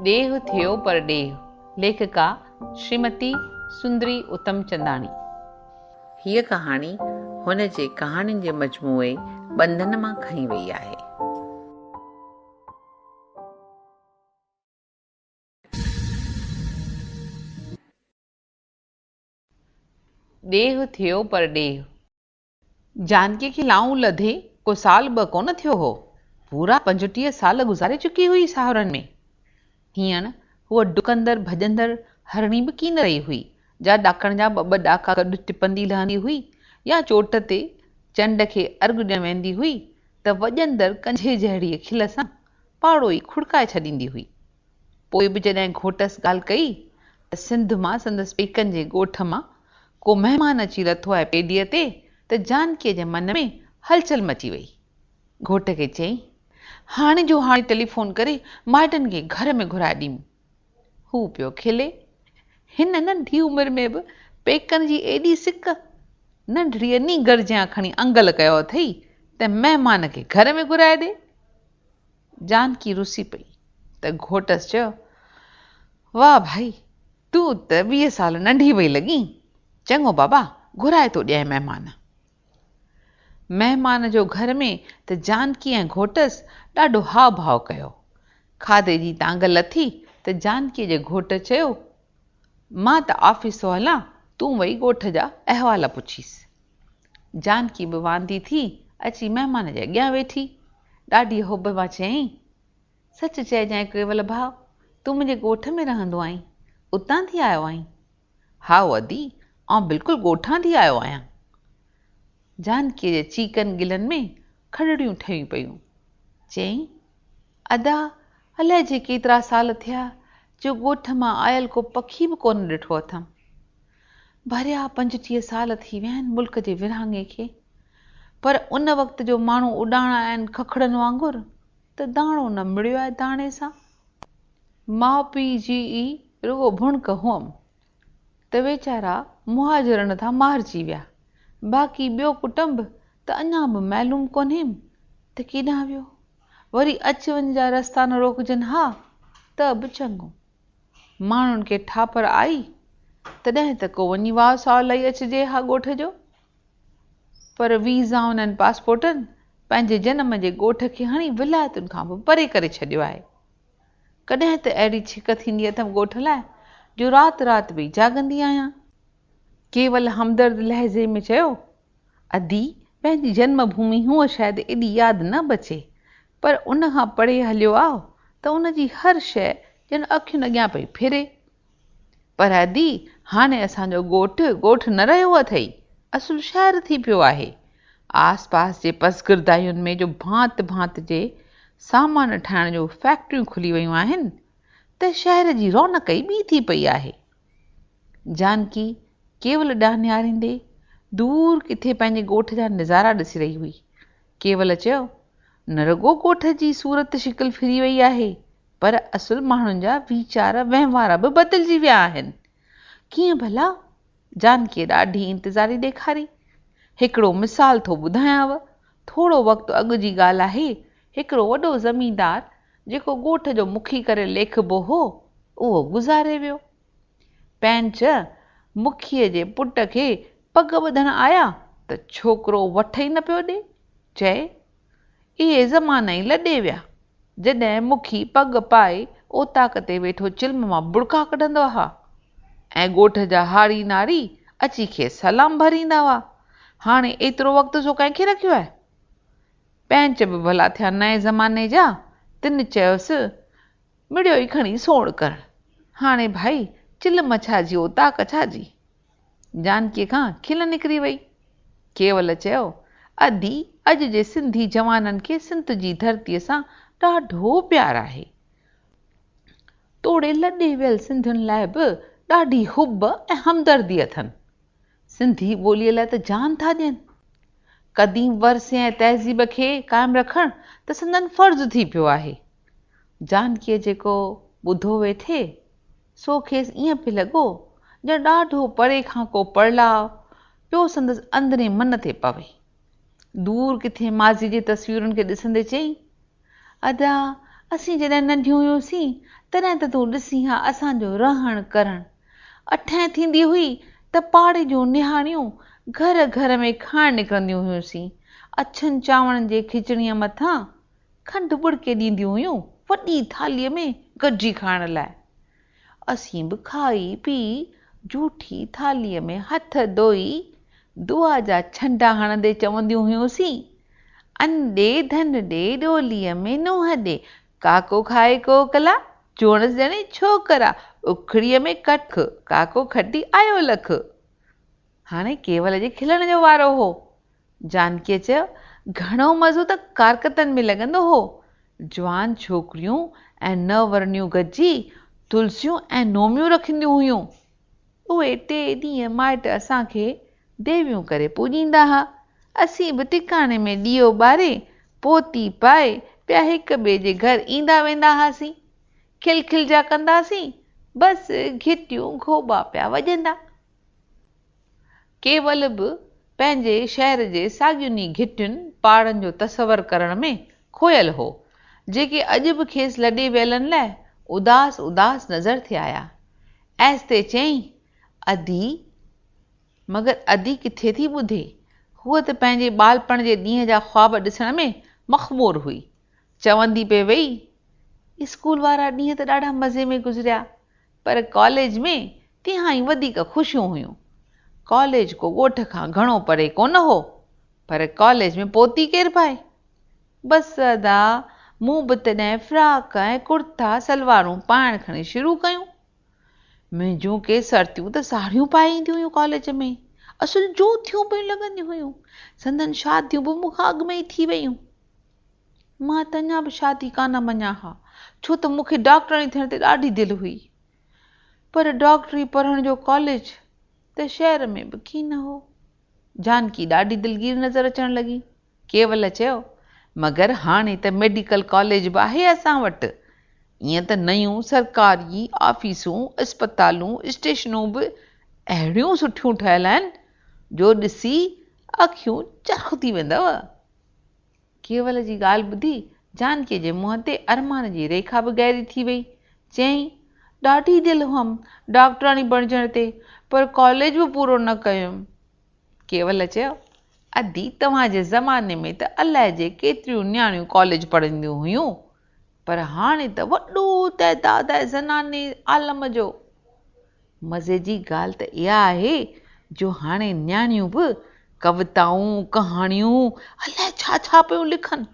देह थियो पर देह। लेखिका श्रीमती सुंदरी उतमचंदाणी। हीअ कहाणी हुन जे कहाणियुनि जे मजमूए बंधन मां खई वई आहे। देह थियो पर देह। जानकी खे लाऊं लधे को साल ॿ कोन थियो हो, पूरा 35 साल गुज़ारे चुकी हुई साहुरनि में। हींअर हूअ डुकंदड़ भॼंदड़ हरणी बि कीन रही हुई, जा ॾाकण जा ॿ ॾाका गॾु टिपंदी लहंदी हुई, या चोट ते चंड खे अर्घु ॾियण वेंदी हुई त वॼंदड़ कंझे जहिड़ीअ खिल सां पाड़ो ई खुड़काए छॾींदी हुई। पोइ बि जॾहिं घोटस ॻाल्हि कई त सिंध मां संदसि पेकनि जे ॻोठ मां को महिमान अची लथो आहे पेडीअ ते, त जानकीअ जे मन में हलचल मची वई। घोट खे चयईं, हाणे जो हाणे टेलीफोन करे माइटनि खे घर में घुराए ॾींहुं। हू पियो खिले, हिन नंढी उमिरि में बि पेकनि जी एॾी सिक। नंढड़ीअ नी गरजियां खणी अंगल कयो अथई त महिमान खे घर में घुराए ॾे। जानकी रुसी पई त घोटस चयो, वाह भाई, तूं त 20 साल नंढी पई लॻीं। चङो बाबा, घुराए थो ॾियां महिमान। महिमान जो घर में त जानकी ऐं घोटस ॾाढो हाव भाव कयो। खाधे जी तांग लथी त जानकीअ जे घोट चयो, मां त ऑफिस थो हलां, तूं वई ॻोठ जा अहवाल पुछीस। जानकी बि वांदी थी अची महिमान जे अॻियां वेठी, ॾाढी हुब मां चयईं, सच चइजांइ केवल भाउ, तूं मुंहिंजे ॻोठ में रहंदो आहीं, उतां थी आयो आहीं? हा अदी, आउं बिल्कुलु ॻोठां थी आयो आहियां। जानकीअ जे चीकनि गिलनि में खड़ड़ियूं ठहियूं पयूं। चयईं, अदा, अलाए जे केतिरा साल थिया जो ॻोठ मां आयल को पखी बि कोन ॾिठो अथमि। भरिया 35 साल थी विया आहिनि मुल्क जे विरहाङे खे, पर उन वक़्त जो माण्हू उॾाणा आहिनि खखड़नि वांगुरु, त दाणो न मिड़ियो आहे दाणे सां। माउ पीउ जी ई रुगो भुणक हुअमि त वीचारा मुहाजिरनि था मारिजी विया, बाक़ी ॿियो कुटुंब त अञा बि मालूम कोन्हे त केॾां वियो। वरी अच वञ जा रस्ता न रोकजनि हा त बि चङो। माण्हुनि खे ठापर आई तॾहिं त को वञी वाह साह लही अचिजे हा ॻोठ जो, पर वीज़ाउनि ऐं पासपोर्टनि पंहिंजे जनम जे ॻोठ खे हणी विलायतुनि खां बि परे करे छॾियो आहे। कॾहिं त अहिड़ी छिक थींदी अथमि ॻोठ लाइ जो राति राति बि जाॻंदी आहियां। केवल हमदर्द लहज़े में चयो, अदी, पंहिंजी जन्म भूमि हूअ शायदि एॾी यादि न बचे, पर उन खां परे हलियो आहे त उन जी हर शइ ॼण अखियुनि अॻियां पई फिरे। पर अदी, हाणे असांजो ॻोठ न रहियो अथई, असुल शहर थी पियो आहे। आस पास जे पसगिरदायुनि में जो भांत भांत जे सामान ठाहिण जो फैक्ट्रियूं खुली वयूं आहिनि, त शहर जी रौनक ई ॿी थी पई आहे। जानकी केवल ॾांहुं निहारींदे दूर किथे पंहिंजे ॻोठ जा नज़ारा ॾिसी रही हुई। केवल चयो, न रुगो ॻोठ जी सूरत शिकिल फिरी वई आहे, पर असुल माण्हुनि जा वीचार वहिंवार बि बदिलजी विया आहिनि। कीअं भला? जानकीअ ॾाढी इंतज़ारी ॾेखारी। हिकिड़ो मिसाल थो ॿुधायांव। थोरो वक़्तु अॻु जी ॻाल्हि आहे, हिकिड़ो वॾो ज़मींदार जेको ॻोठ जो मुखी करे लेखबो हो, उहो गुज़ारे वियो। पैंच मुखीअ जे पुट खे पग ॿधण आया त छोकिरो वठ ई न पियो ॾे। चए, इहे ज़माना ई लॾे विया, जॾहिं मुखी पग पाए ओताक ते वेठो चिल्म मां बुड़का कढंदो हा ऐं ॻोठ जा हाड़ी नाड़ी अची खेसि सलाम भरींदा हुआ। हाणे एतिरो वक़्तु सो कंहिंखे रखियो आहे? पैंच बि भला थिया नए ज़माने जा, तिन चयोसि, मिड़ियो ई खणी सोड़ कर। हाणे भाई चिल्म छाजी ओताक छाजी? जानकीअ खां खिल निकिरी वई। केवल चयो, अदी, अॼु जे सिंधी जवाननि खे सिंध जी धरतीअ सां ॾाढो प्यार आहे। तोड़े लॾे वियल सिंधियुनि लाइ बि ॾाढी हुब ऐं हमदर्दी अथनि। सिंधी ॿोलीअ लाइ त जान था ॾियनि। क़दीम वरसे ऐं तहज़ीब खे क़ाइमु रखणु त संदन फ़र्ज़ु थी पियो आहे। जानकीअ जेको ॿुधो वेठे, सो खेसि ईअं पियो लॻो ॼण ॾाढो परे खां को पड़लाव पियो संदसि अंदरे मन ते पवे। दूर किथे माज़ी जे तस्वीरुनि खे ॾिसंदे चई, अदा, असीं जॾहिं नंढियूं हुयूंसीं तॾहिं त तूं ॾिसी हा असांजो रहण करण। अठें थींदी हुई त पाड़े जूं निहाणियूं घर घर में खाइण निकिरंदियूं हुयूंसीं। अछनि चांवरनि जे खिचड़ीअ मथां खंडु बुड़के ॾींदियूं हुयूं वॾी थालीअ में गॾिजी खाइण लाइ। असीं बि खाई पी जूठी थालीअ में हथ धोई दुआ जा छंडा हणंदे चवंदियूं हुयूंसीं, अन ॾे धन ॾे ॾोलीअ में नुंहं ॾे, काको खाए कोकला चोणस ॼणी छोकरा, उखड़ीअ में कठ काको खटी आयो लख। हाणे केवल जे खिलण जो वारो हो। जानकीअ चयो, घणो मज़ो त कारकतनि में लॻंदो हो। जवान छोकिरियूं ऐं नवरनियूं गॾिजी तुलसियूं ऐं नोमियूं रखंदियूं हुयूं। उहे 3 ॾींहं माइट असांखे देवियूं करे पूॼींदा हुआ। असीं बि टिकाणे में ॾीओ ॿारे पोती पाए पिया हिक ॿिए जे घर ईंदा वेंदा हुआसीं। खिलखिलजा कंदासीं, बसि घिटियूं घोॿा पिया वॼंदा। केवल बि पंहिंजे शहर जे साॻियुनि घिटियुनि पाड़नि जो तसवर करण में खोयल हो, जेके अॼु बि खेसि लॾे वियलनि लाइ उदास उदास नज़र थे आया। ऐसते चयईं, अधी, मगर अधी किथे थी ॿुधे? हूअ त पंहिंजे ॿालपण जे ॾींहं जा ख्वाब ॾिसण में मख़मूर हुई। चवंदी पे वेई, स्कूल वारा ॾींहं त ॾाढा मज़े में गुज़रिया, पर कॉलेज में तिहां ई वधीक ख़ुशियूं हुयूं। कॉलेज को ॻोठ खां घणो परे कोन हो, पर कॉलेज में पोती केरु पाए? बसि अदा मूं बि तॾहिं फ्राक ऐं कुर्ता सलवारूं पाइण खणी शुरू कयूं। मुंहिंजूं के सर्तियूं त साड़ियूं पाए ईंदियूं हुयूं कॉलेज में, असुल जूं थियूं पियूं लॻंदियूं हुयूं। संदन शादियूं बि मूंखां अॻु में ई थी वयूं। मां त अञा बि शादी कान मञा हा, छो त मूंखे डॉक्टरणी थियण ते ॾाढी दिलि हुई। पर डॉक्टरी पढ़ण जो कॉलेज त शहर में बि कीन हो। जानकी ॾाढी दिलगीर नज़र अचण लॻी। केवल चयो, मगर हाणे त मेडिकल कॉलेज बि आहे असां वटि। ईअं त नयूं सरकारी ऑफिसूं, अस्पतालूं, स्टेशनूं बि अहिड़ियूं सुठियूं ठहियल आहिनि, जो ॾिसी अखियूं चरख़ थी वेंदव। केवल जी ॻाल्हि ॿुधी जानकीअ जे मुंहं ते अरमान जी रेखा बि गहरी थी वई। चयईं, ॾाढी दिलि हुअमि डॉक्टराणी बणजण ते, पर कॉलेज बि पूरो न कयुमि। केवल चयो, अदी, तव्हांजे ज़माने में त अलाए जे केतिरियूं न्याणियूं कॉलेज पढ़ंदियूं हुयूं, पर हाणे त वॾो तइदाद आहे ज़नाने आलम जो। मज़े जी ॻाल्हि त इहा आहे जो हाणे न्याणियूं बि कविताऊं, कहाणियूं, अलाए छा छा पियूं लिखनि।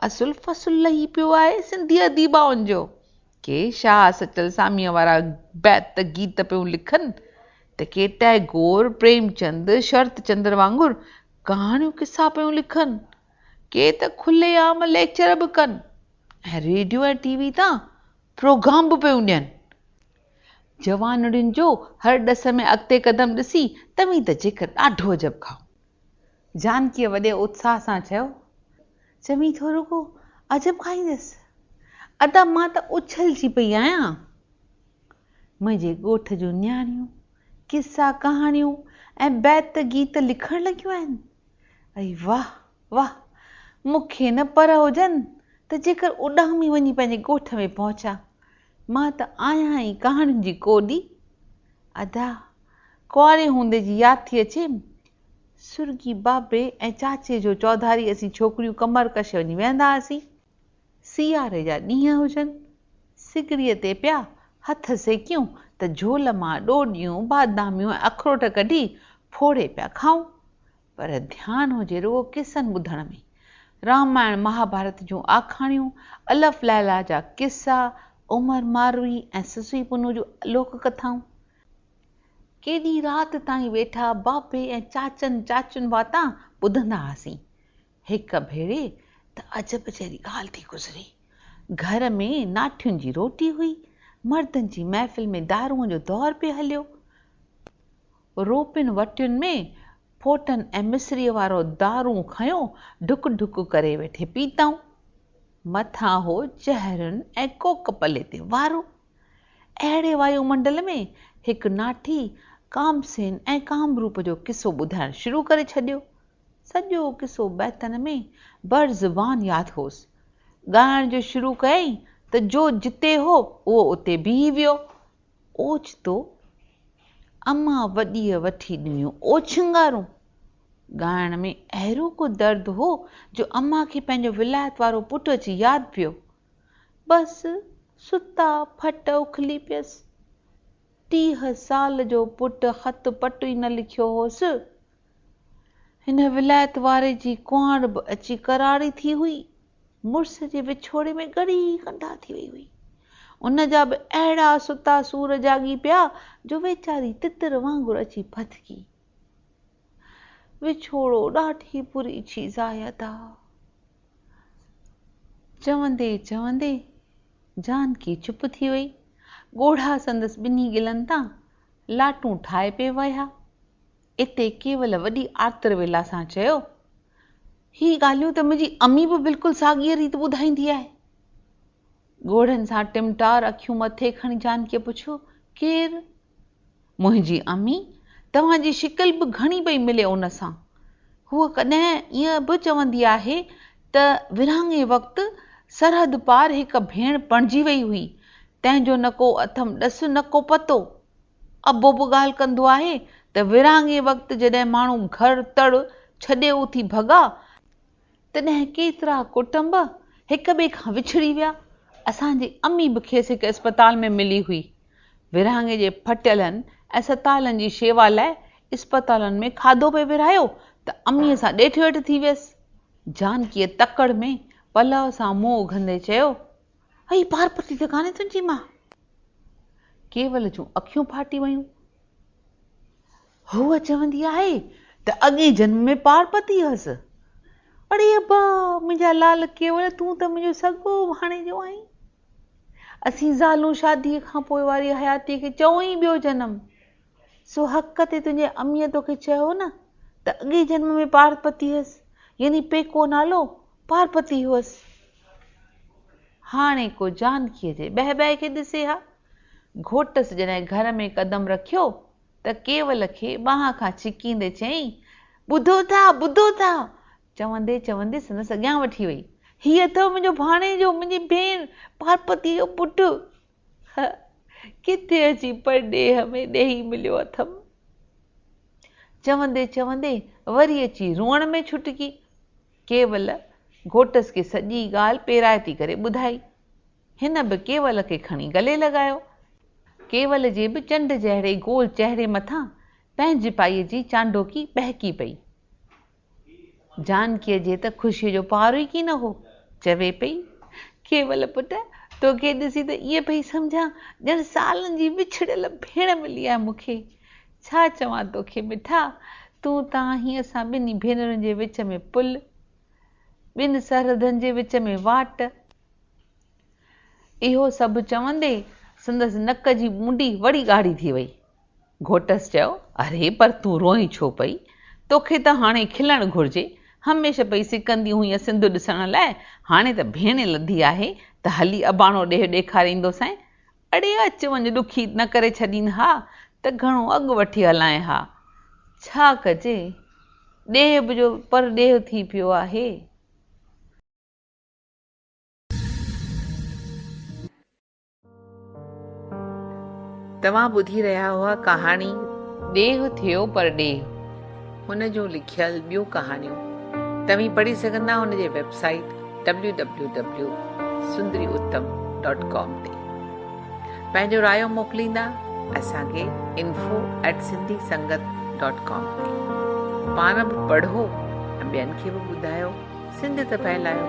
असुल फसुल लही पियो आहे सिंधी अदीबाउनि जो। के शाह सचल सामीअ वारा बैत गीत पियूं लिखनि, त के टैगोर, प्रेमचंद, शरत चंद्र वांगुरु कहाणियूं किसा पियूं लिखनि। के त खुलेआम लेक्चर बि कनि, ऐं रेडियो ऐं टीवी तां प्रोग्राम बि पियूं ॾियनि। जवानड़ियुनि जो हर ॾस में अॻिते कदम ॾिसी तव्हीं त जेकर ॾाढो अजब खाओ। जानकीअ वॾे उत्साह सां चयो, चवी थो रुगो अजब खाईंदसि? अदा मां त उछलजी पई आहियां। मुंहिंजे ॻोठ जूं न्याणियूं किसा कहाणियूं ऐं बैत गीत लिखण लॻियूं आहिनि। अई वाह वाह, मूंखे न पर हुजनि त जेकर उॾामी वञी पंहिंजे ॻोठ में पहुचा। मां त आहियां ई कहाणियुनि जी कोॾी। अदा, कुआरे हूंदे जी यादि थी अचे, सुर्गी बाबे ऐं चाचे जो चौधारी असीं छोकिरियूं कमर कशे वञी वेहंदा हुआसीं। सियारे जा ॾींहं हुजनि, सिगड़ीअ ते पिया हथ सेकियूं त झोल मां ॾोॾियूं, बादामियूं ऐं अखरोट कढी फोड़े पिया खाऊं। पर ध्यानु हुजे रुगो किसनि ॿुधण में। रामायण महाभारत जूं आखाणियूं, अलफ लैला जा किसा, उमर मारवी ऐं ससुई पुनू जूं लोक कथाऊं। केॾी राति ताईं वेठा बाबे ऐं चाचनि चाचियुनि वातां ॿुधंदा हुआसीं। हिक भेरे त अजब जहिड़ी ॻाल्हि थी गुज़री। घर में नाठियुनि जी रोटी हुई, मर्दनि जी महफ़िल में दारूअ जो दौर पियो हलियो। रोपियुनि वटियुनि में फोटनि ऐं मिसरीअ वारो दारूं खयो ढुक ढुक करे वेठे पीताऊं। मथां हो चहरुनि ऐं कोक पले ते वारो। अहिड़े वायुमंडल में हिकु नाठी कामसेन ऐं कामरूप जो किसो ॿुधाइण शुरू करे छॾियो। सॼो किसो बैतन में बरज़बान यादि होसि। ॻाइण जो शुरू कयईं त जो जिते हो उहो उते बीही वियो। ओचितो अम्मा वॾीअ वठी ॾिनियूं ओछिंगारूं। ॻाइण में अहिड़ो को दर्द हो जो अम्मा खे पंहिंजो विलायत वारो पुटु अची यादि पियो। बसि सुता फट उखली पियसि। 30 साल जो पुटु ख़त पटु ई न लिखियो होसि। हिन विलायत वारे जी कुंवार बि अची करारी थी हुई। मुड़ुस जे विछोड़े में ॻड़ी कंढा थी वई हुई। उन जा बि अहिड़ा सुता सूर जागी पिया जो वेचारी तितर वांगुरु अची फथकी। विछोड़ो ॾाढी बुरी चीज़ आहे अदा। चवंदे चवंदे जानकी चुप थी वई। ॻोढ़ा संदसि ॿिन्ही गिलनि तां लाटूं ठाहे पिए विया। इते केवल वॾी आर्तर वेला सां चयो, ही ॻाल्हियूं त मुंहिंजी अम्मी बि बिल्कुलु साॻीअ रीति ॿुधाईंदी आहे। ॻोढ़नि सां टिमटार अखियूं मथे खणी जानकीअ पुछियो, केरु? मुंहिंजी अम्मी, तव्हांजी शिकिल बि घणी पई मिले उन सां। हूअ कॾहिं ईअं बि चवंदी आहे त विरहाङे वक़्तु सरहद पार हिकु भेण पणिजी वई हुई, तंहिंजो न को अथमि ॾसु न को पतो। अबो बि ॻाल्हि कंदो आहे त विरहाङे वक़्तु जॾहिं माण्हू घर तड़ छॾे उथी भॻा तॾहिं केतिरा कुटुंब हिक ॿिए खां विछड़ी विया। असांजी अम्मी बि खेसि हिकु अस्पताल में मिली हुई। विरहाङे जे फटियलनि ऐं सतालनि जी शेवा लाइ अस्पतालनि में खाधो पे विरहायो त अम्मीअ सां ॾेठ वेठ थी वियसि। जानकीअ तकड़ में पलव सां मुंहुं उघंदे चयो, अई पार्वती त कान्हे तुंहिंजी मां? केवल जूं अखियूं फाटी वयूं। हूअ चवंदी आहे त अॻे जन्म में पार्वती हुअसि। अड़े अब्बा, मुंहिंजा लाल केवल, तूं त मुंहिंजो सॻो भाणे जो आहीं। असीं ज़ालूं शादीअ खां पोइ वारी हयातीअ खे चऊं ई ॿियो जनम। सो हक़ ते तुंहिंजे अम्मीअ तोखे चयो न त अॻे जन्म में पार्वती हुअसि, यानी पेको नालो पार्वती हुअसि। हाणे को जानकीअ जे बह बह खे ॾिसे हा। घोटस जॾहिं घर में कदम रखियो त केवल खे ॿांह खां छिकींदे चयईं, ॿुधो था ॿुधो था। चवंदे चवंदे संदसि अॻियां वठी वई, हीअ अथव मुंहिंजो भाणेजो, मुंहिंजी भेण पार्वतीअ जो पुटु। किथे अची परॾेह में ॾेही मिलियो अथमि। चवंदे चवंदे वरी अची रोअण में छुटकी। केवल घोटस खे सॼी ॻाल्हि पेराइती करे ॿुधाई। हिन बि केवल खे खणी गले लॻायो। केवल जे बि चंड जहिड़े गोल चहिरे मथां पंहिंजी पाईअ जी चांडोकी बहकी पई। जानकीअ जे त ख़ुशीअ जो पारो ई की न हो। चवे पई, केवल पुट, तोखे ॾिसी त ईअं पई सम्झां ॼण सालनि जी विछड़ियल भेण मिली आहे मूंखे। छा चवां तोखे मिठा, तूं तां हीअं असां ॿिन्ही भेनरुनि जे विच में पुल, ॿिनि सरहदनि जे विच में वाट। इहो सभु चवंदे संदसि नक जी मुंडी वरी ॻाढ़ी थी वई। घोटस चयो, अरे पर तूं रोई छो पई? तोखे त हाणे खिलणु घुरिजे। हमेशह पई सिकंदी हुईं सिंधु ॾिसण लाइ, हाणे त भेण लधी आहे त हली अबाणो ॾेह ॾेखारींदोसांइ। अड़े अच वञ ॾुखी न करे छॾीनि हा त घणो अॻु वठी हलाए हा। छा कजे, ॾेह बि जो पर ॾेह थी पियो आहे। तव्हां ॿुधी रहिया हुआ कहाणी ॾेह थियो पर ॾेह। हुन जो लिखियल ॿियूं कहाणियूं तव्हीं पढ़ी सघंदा हुन जे वेबसाइट www.sundariuttam.com ते। पंहिंजो रायो मोकिलींदा असांखे info@sindhisangat.com ते। पाण बि पढ़ो ऐं ॿियनि खे बि ॿुधायो। सिंध त फैलायो।